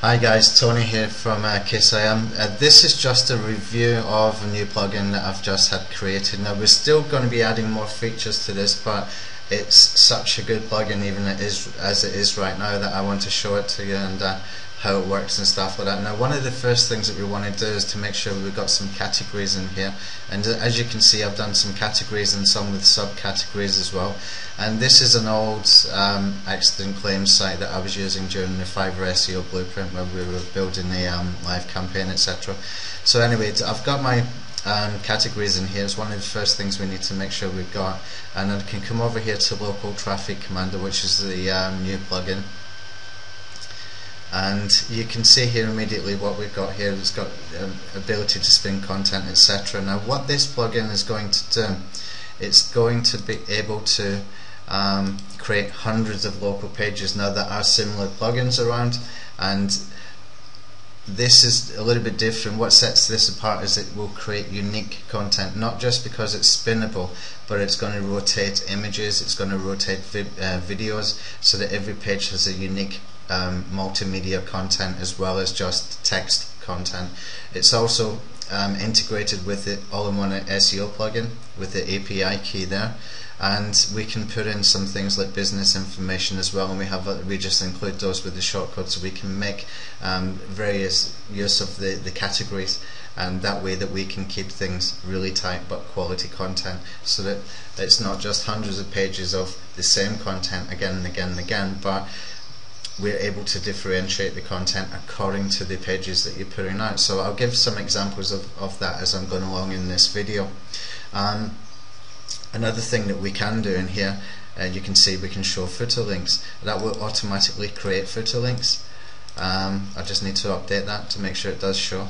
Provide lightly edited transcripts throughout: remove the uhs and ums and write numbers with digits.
Hi guys, Tony here from KSIM. This is just a review of a new plugin that I've just had created. Now we're still going to be adding more features to this, but it's such a good plugin even as it is right now that I want to show it to you and how it works and stuff like that. Now one of the first things that we want to do is to make sure we've got some categories in here, and as you can see I've done some categories and some with subcategories as well. And this is an old accident claims site that I was using during the Maverick SEO blueprint where we were building the live campaign, etc. So anyway, I've got my categories in here. It's one of the first things we need to make sure we've got, and then I can come over here to local traffic Commando, which is the new plugin. And you can see here immediately what we've got here. It's got ability to spin content, etc. Now what this plugin is going to do, it's going to be able to create hundreds of local pages. Now there are similar plugins around, and this is a little bit different. What sets this apart is it will create unique content, not just because it's spinnable, but it's going to rotate images, it's going to rotate videos, so that every page has a unique multimedia content as well as just text content. It's also integrated with the all-in-one SEO plugin with the API key there, and we can put in some things like business information as well, and we just include those with the shortcode, so we can make various use of the categories, and that way that we can keep things really tight but quality content, so that it's not just hundreds of pages of the same content again and again and again, but we're able to differentiate the content according to the pages that you're putting out. So I'll give some examples of that as I'm going along in this video. Another thing that we can do in here, you can see we can show footer links. That will automatically create footer links. I just need to update that to make sure it does show.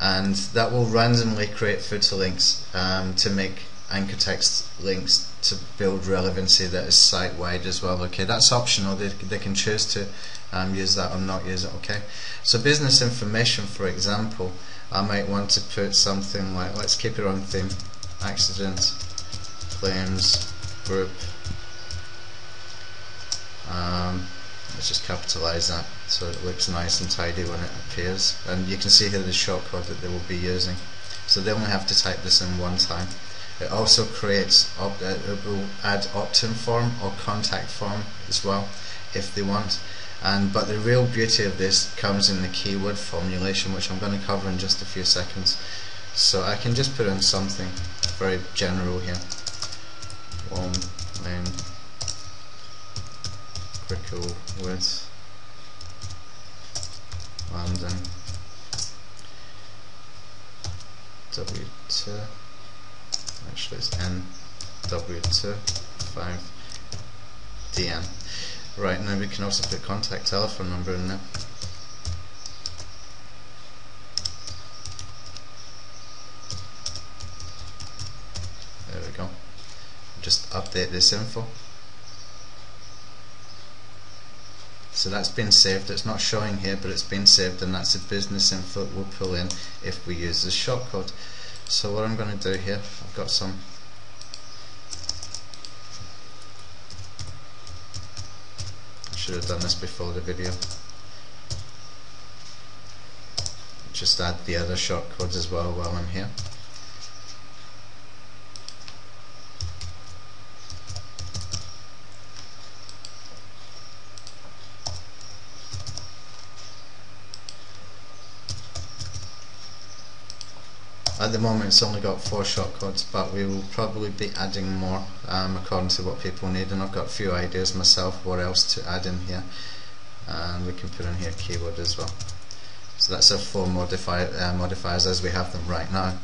And that will randomly create footer links to make anchor text links to build relevancy that is site-wide as well. Okay, that's optional. They can choose to use that or not use it. Okay, so business information, for example, I might want to put something like, let's keep it on theme, accident claims group. Let's just capitalize that so it looks nice and tidy when it appears, and you can see here the shortcode that they will be using, so they only have to type this in one time. It also creates, it will add opt-in form or contact form as well if they want. But the real beauty of this comes in the keyword formulation, which I'm going to cover in just a few seconds. So I can just put in something very general here. One main critical with London W2. Actually it's NW2 5DN. Right, now we can also put contact telephone number in there. There we go. Just update this info. So that's been saved. It's not showing here, but it's been saved, and that's the business info we'll pull in if we use the shortcode. So what I'm going to do here, I've got some I should have done this before the video. Just add the other shortcodes as well while I'm here. At the moment it's only got 4 shortcodes, but we will probably be adding more according to what people need, and I've got a few ideas myself what else to add in here, and we can put in here keyword as well. So that's our 4 modifiers as we have them right now.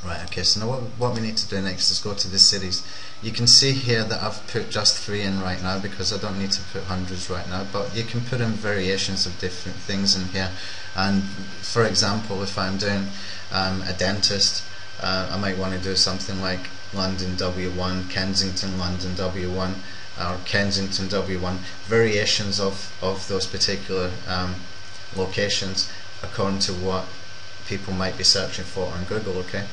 Right, okay, so now what we need to do next is go to the cities. You can see here that I've put just 3 in right now because I don't need to put hundreds right now, but you can put in variations of different things in here. And for example, if I'm doing a dentist, I might want to do something like London W1, Kensington London W1, or Kensington W1, variations of those particular locations according to what people might be searching for on Google. Okay,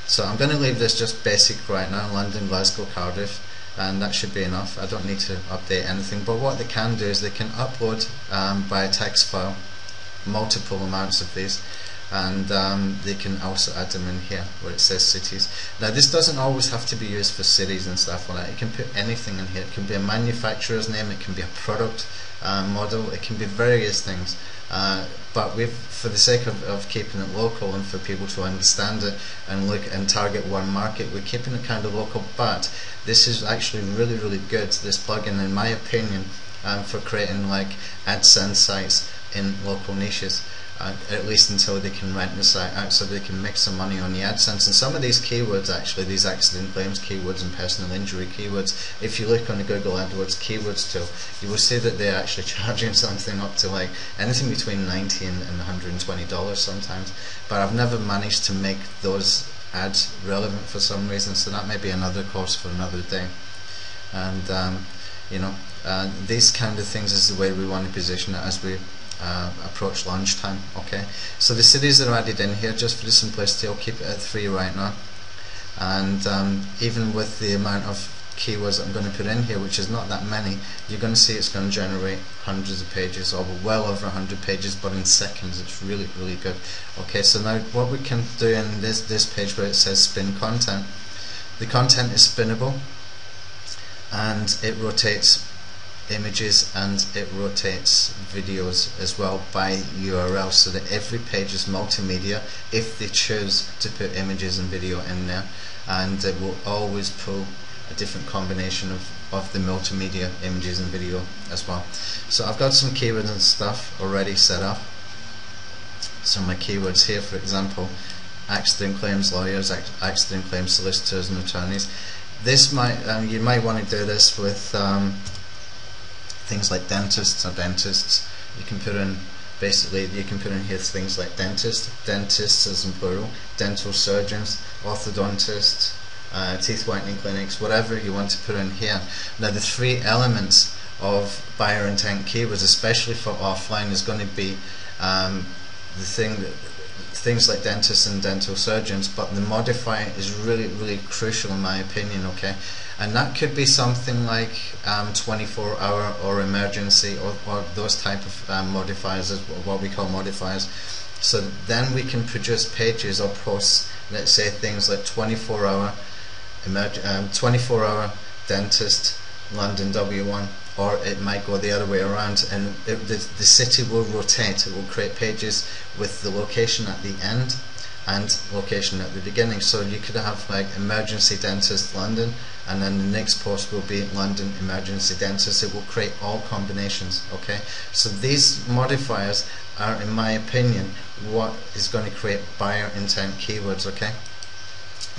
so I'm going to leave this just basic right now, London, Glasgow, Cardiff, and that should be enough. I don't need to update anything, but what they can do is they can upload by a text file multiple amounts of these, and they can also add them in here where it says cities. Now this doesn't always have to be used for cities and stuff like that. You can put anything in here. It can be a manufacturer's name, it can be a product model, it can be various things, but for the sake of keeping it local and for people to understand it and look and target one market, we're keeping it kind of local. But this is actually really, really good, this plugin, in my opinion, for creating like AdSense sites in local niches, at least until they can rent the site out so they can make some money on the AdSense. And some of these keywords, actually, these accident claims keywords and personal injury keywords, if you look on the Google AdWords keywords tool, you will see that they're actually charging something up to like anything between $90 and $120 sometimes. But I've never managed to make those ads relevant for some reason, so that may be another course for another day. And you know, these kind of things is the way we want to position it as we approach lunchtime. Okay, so the cities that are added in here, just for the simplicity, I'll keep it at 3 right now. And even with the amount of keywords I'm going to put in here, which is not that many, you're going to see it's going to generate hundreds of pages, or well over 100 pages, but in seconds. It's really, really good. Okay, so now what we can do in this page where it says spin content, the content is spinnable, and it rotates images and it rotates videos as well by URL, so that every page is multimedia if they choose to put images and video in there, and it will always pull a different combination of the multimedia images and video as well. So I've got some keywords and stuff already set up. So my keywords here, for example, accident claims lawyers, accident claims solicitors and attorneys. This might you might want to do this with things like dentists or dentists. You can put in, basically you can put in here things like dentists as in plural, dental surgeons, orthodontists, teeth whitening clinics, whatever you want to put in here. Now the 3 elements of buyer intent keywords, especially for offline, is going to be things like dentists and dental surgeons, but the modifier is really, really crucial in my opinion. Okay, and that could be something like 24-hour or emergency, or those type of modifiers, is what we call modifiers. So then we can produce pages or posts, let's say things like 24-hour dentist, London W1, or it might go the other way around, and the city will rotate. It will create pages with the location at the end and location at the beginning. So you could have like emergency dentist London, and then the next post will be London emergency dentist. It will create all combinations. Okay, so these modifiers are, in my opinion, what is going to create buyer intent keywords. Okay,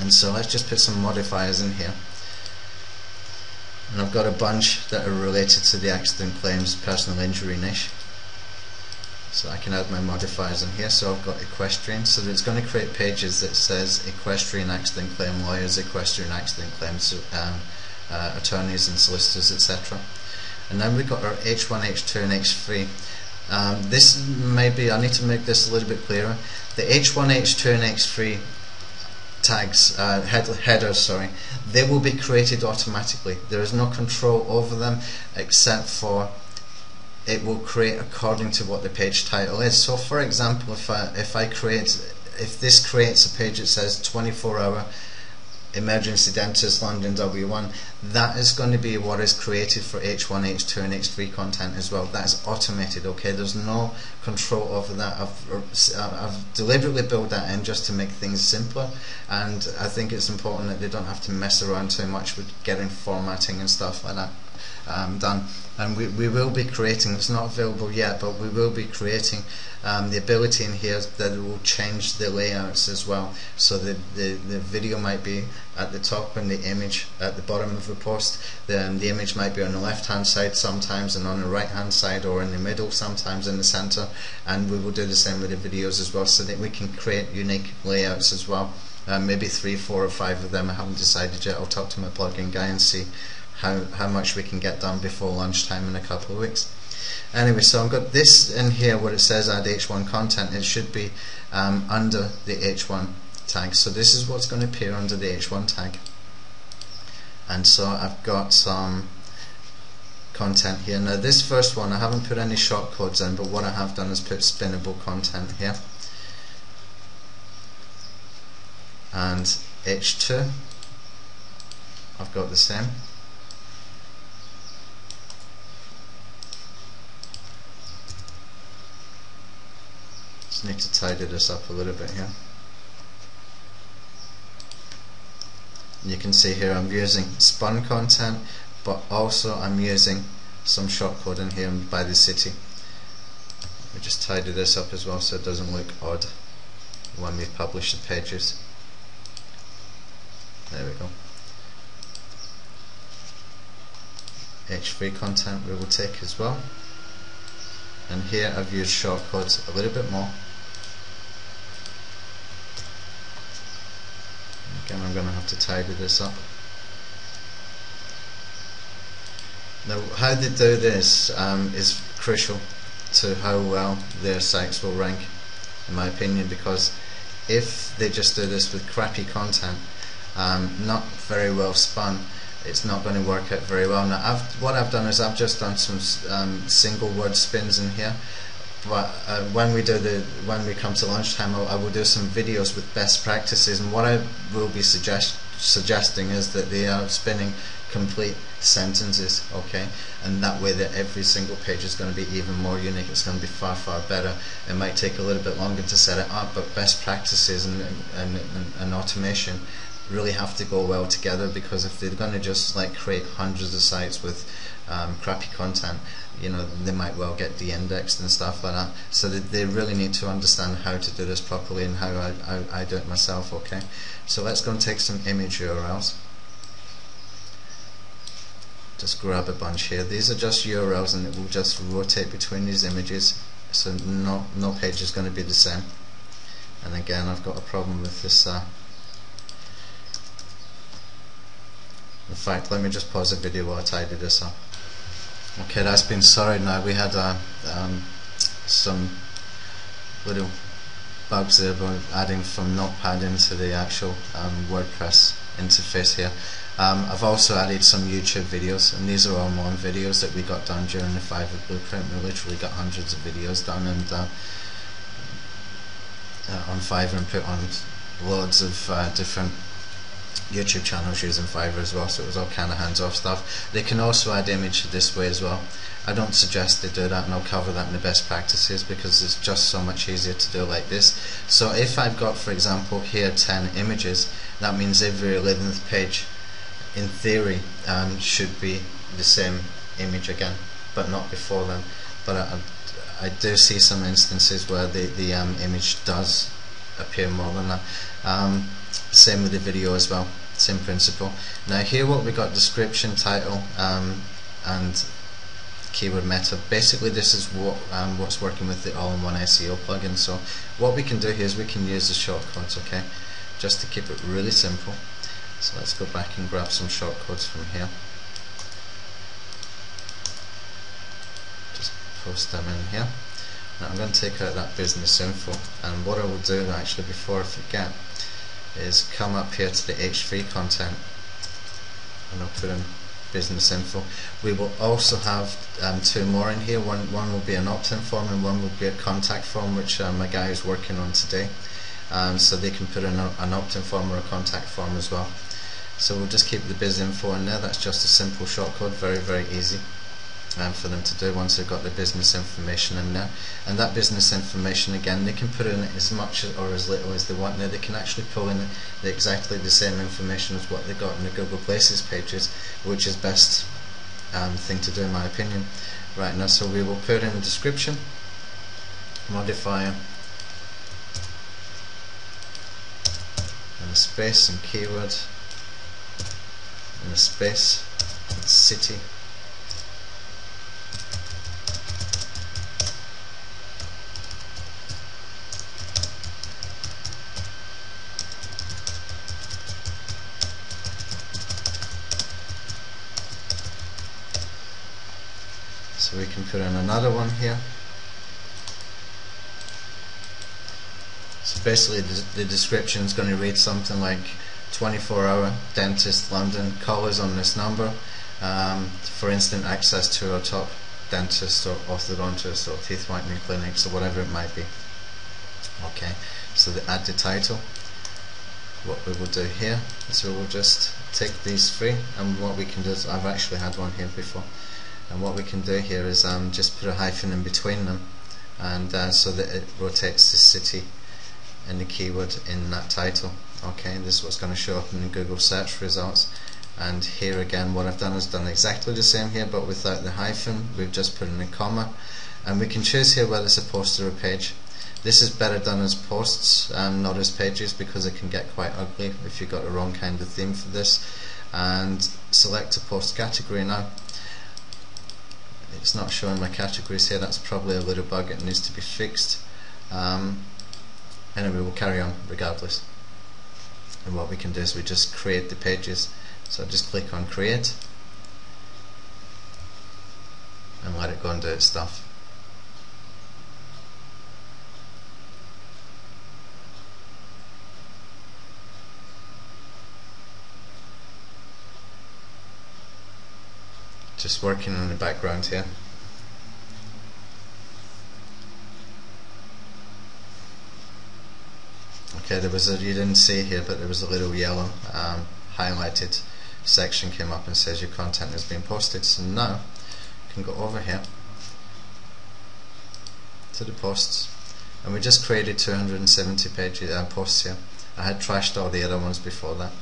and so let's just put some modifiers in here. And I've got a bunch that are related to the accident claims personal injury niche, so I can add my modifiers in here. So I've got equestrian, so it's going to create pages that says equestrian accident claim lawyers, equestrian accident claims attorneys and solicitors, etc. And then we've got our H1, H2 and H3. This maybe I need to make this a little bit clearer. The H1, H2 and H3 tags, headers, sorry, they will be created automatically. There is no control over them, except for it will create according to what the page title is. So for example, if this creates a page that says 24-hour emergency dentist London W1, that is going to be what is created for H1, H2 and H3 content as well. That is automated. Okay, there's no control over that. I've deliberately built that in just to make things simpler, and I think it's important that they don't have to mess around too much with getting formatting and stuff like that done. And we will be creating, it's not available yet, but we will be creating the ability in here that it will change the layouts as well. So the video might be at the top and the image at the bottom of the post. Then the image might be on the left hand side sometimes, and on the right hand side, or in the middle, sometimes in the center. And we will do the same with the videos as well, so that we can create unique layouts as well. Maybe 3, 4 or 5 of them. I haven't decided yet. I'll talk to my plugin guy and see how much we can get done before lunchtime in a couple of weeks. Anyway, so I've got this in here where it says add H1 content. It should be under the H1 tag. So this is what's going to appear under the H1 tag. and so I've got some content here. Now this first one I haven't put any shortcodes in, but what I have done is put spinnable content here, and H2 I've got the same. Just need to tidy this up a little bit here. You can see here I'm using spun content, but also I'm using some shortcoding here by the city. Let me just tidy this up as well so it doesn't look odd when we publish the pages. There we go. H3 content we will take as well, and here I've used shortcodes a little bit more. Again, I'm going to have to tidy this up. Now, how they do this is crucial to how well their sites will rank, in my opinion, because if they just do this with crappy content, not very well spun, it's not going to work out very well. Now, what I've done is I've just done some single word spins in here. But when we come to lunchtime, I will do some videos with best practices, and what I will be suggesting is that they are spinning complete sentences, okay, and that way that every single page is going to be even more unique. It's going to be far better. It might take a little bit longer to set it up, but best practices and automation really have to go well together, because if they're going to just like create hundreds of sites with crappy content, you know, they might well get de-indexed and stuff like that. So they really need to understand how to do this properly and how I do it myself, okay. So let's go and take some image URLs. Just grab a bunch here. These are just URLs, and it will just rotate between these images, so no page is going to be the same. And again, I've got a problem with this. In fact, let me just pause the video while I tidy this up. Okay, that's been sorted now. We had some little bugs there by adding from Notepad into the actual WordPress interface here. I've also added some YouTube videos, and these are all my own videos that we got done during the Fiverr Blueprint. We literally got hundreds of videos done and on Fiverr, and put on loads of different YouTube channels using Fiverr as well, so it was all kind of hands-off stuff. They can also add image this way as well. I don't suggest they do that, and I'll cover that in the best practices, because it's just so much easier to do like this. So if I've got, for example, here 10 images, that means every 11th page in theory should be the same image again, but not before then. But I do see some instances where the image does appear more than that. Same with the video as well, same principle. Now here what we got: description, title, and keyword meta. Basically this is what's working with the all-in-one SEO plugin. So what we can do here is we can use the shortcodes, okay, just to keep it really simple. So let's go back and grab some shortcodes from here. Just post them in here. Now I'm going to take out that business info, and what I will do actually before I forget is come up here to the H3 content, and I'll put in business info. We will also have two more in here. One will be an opt-in form, and one will be a contact form, which my guy is working on today. So they can put in an opt-in form or a contact form as well. So we'll just keep the biz info in there. That's just a simple shortcode, very easy for them to do once they've got the business information in there. And that business information, again, they can put in as much or as little as they want there. They can actually pull in exactly the same information as what they got in the Google Places pages, which is best thing to do in my opinion. Right, now so we will put in a description, modifier, and a space, and keyword, and a space, and city. So we can put in another one here. So basically the description is going to read something like 24-hour dentist London, call us on this number for instant access to our top dentist or orthodontist or teeth whitening clinics or whatever it might be. Okay, so add the title. What we will do here is we will just take these three, and what we can do is, I've actually had one here before, and what we can do here is just put a hyphen in between them, and so that it rotates the city and the keyword in that title. Okay, this is what's going to show up in the Google search results. And here again, what I've done is done exactly the same here, but without the hyphen. We've just put in a comma, and we can choose here whether it's a post or a page. This is better done as posts, not as pages, because it can get quite ugly if you've got the wrong kind of theme for this. And select a post category now. It's not showing my categories here. That's probably a little bug. It needs to be fixed. Anyway, we'll carry on regardless. And what we can do is we just create the pages. So just click on create and let it go and do its stuff. Just working in the background here. Okay, there was you didn't see here, but there was a little yellow highlighted section came up and says your content has been posted. So now you can go over here to the posts, and we just created 270 pages posts here. I had trashed all the other ones before that,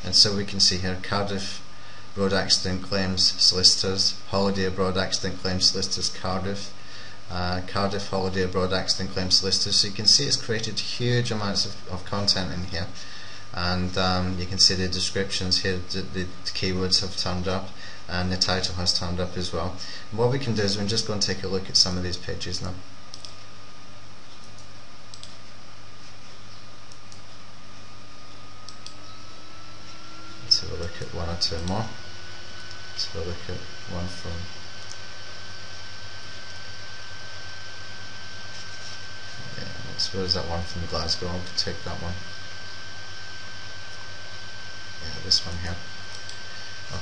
and so we can see here Cardiff Road Accident Claims Solicitors, Holiday Abroad Accident Claims Solicitors Cardiff, Cardiff Holiday Abroad Accident Claims Solicitors. So you can see it's created huge amounts of content in here, and you can see the descriptions here, the keywords have turned up, and the title has turned up as well. And what we can do is we're just going to take a look at some of these pages now. Let's have a look at one or two more. Let's have a look at one from I suppose that one from Glasgow. I'll take that one. Yeah, this one here.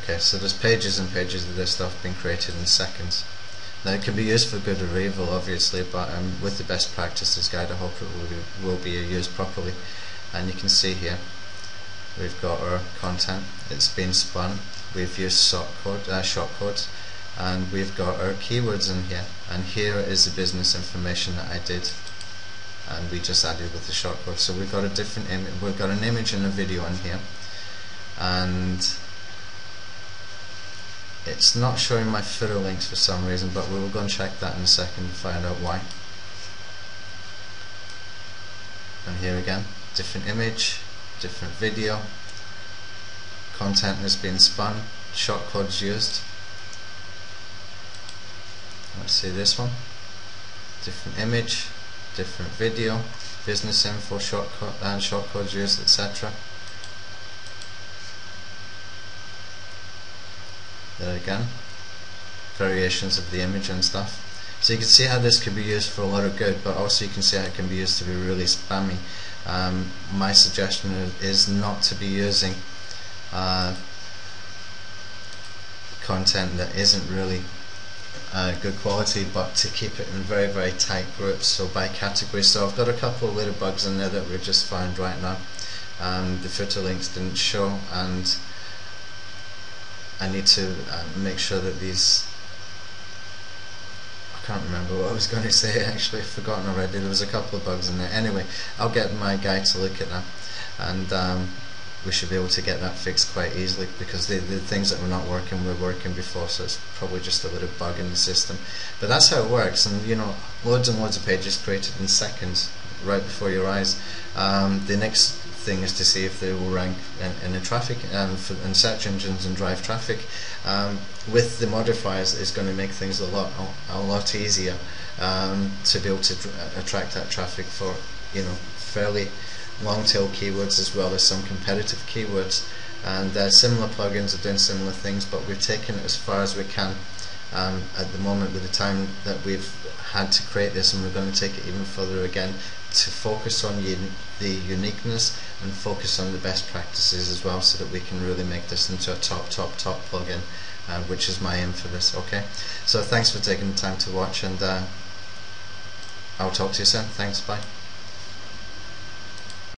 Okay, so there's pages and pages of this stuff being created in seconds. Now it can be used for good or evil, obviously, but with the best practices guide, I hope it will be used properly. And you can see here we've got our content. It's been spun. We've used shortcodes, and we've got our keywords in here. And here is the business information that I did, and we just added with the shortcode. So we've got a different image. We've got an image and a video in here, and it's not showing my footer links for some reason, but we will go and check that in a second to find out why. And here again, different image, different video, content has been spun, shortcodes used. Let's see this one, different image, different video, business info, shortcode and shortcodes used, etc. There again, variations of the image and stuff. So you can see how this can be used for a lot of good, but also you can see how it can be used to be really spammy. My suggestion is not to be using content that isn't really good quality, but to keep it in very, very tight groups, so by category. So I've got a couple of little bugs in there that we've just found right now. The footer links didn't show, and I need to make sure that these, I can't remember what I was going to say actually, I've forgotten already. There was a couple of bugs in there. Anyway, I'll get my guy to look at that, and we should be able to get that fixed quite easily, because the things that were not working were working before, so it's probably just a little bug in the system. But that's how it works, and you know, loads and loads of pages created in seconds right before your eyes. The next thing is to see if they will rank in the traffic in search engines and drive traffic. With the modifiers, it's going to make things a lot easier to be able to attract that traffic for, you know, fairly long tail keywords as well as some competitive keywords. And similar plugins are doing similar things, but we've taken it as far as we can at the moment with the time that we've had to create this, and we're going to take it even further again to focus on the uniqueness and focus on the best practices as well, so that we can really make this into a top plugin, which is my aim for this. Okay, so thanks for taking the time to watch, and I'll talk to you soon. Thanks, bye.